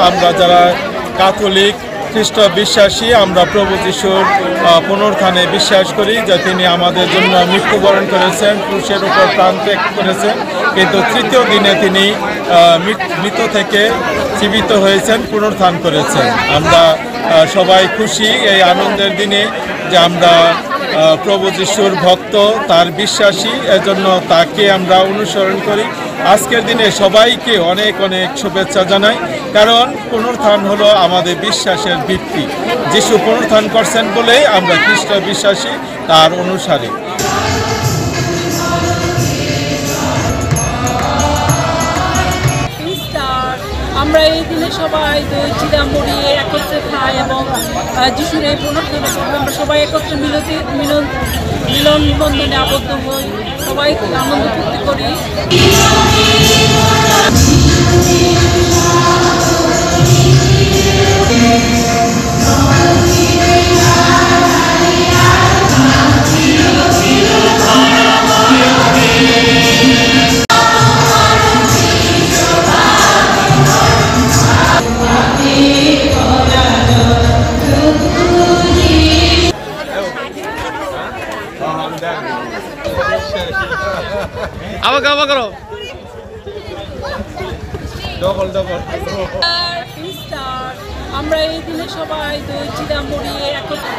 আমরা যারা ক্যাথলিক খ্রিস্ট বিশ্বাসী আমরা প্রভু যিশুর পুনরুত্থানে বিশ্বাস করি যে তিনি আমাদের জন্য মৃত্যুবরণ করেছেন, ক্রুশের উপর প্রাণ ত্যাগ করেছেন, কিন্তু তৃতীয় দিনে তিনি মৃত থেকে জীবিত হয়েছেন, পুনরুত্থান করেছেন। আমরা সবাই খুশি এই আনন্দের দিনে যে আমরা প্রভু যিশুর ভক্ত, তার বিশ্বাসী, এজন্য তাকে আমরা অনুসরণ করি। আজকের দিনে সবাইকে অনেক অনেক শুভেচ্ছা জানাই, কারণ পুনরুত্থান হলো আমাদের বিশ্বাসের ভিত্তি। যিশু পুনরুত্থান করছেন বলেই আমরা খ্রিস্ট বিশ্বাসী, তার অনুসারী। আমরা এই দিনে সবাই দই চিড়া মুড়ি একত্রে খাই এবং যিশুর এই পুনরুত্থানের পর আমরা সবাই একত্রে মিলন বন্ধনে আবদ্ধ হই, সবাই আনন্দ ফুর্তি করি। আমরা এই দিনে সবাই দই চিড়া মুড়ি একত্রে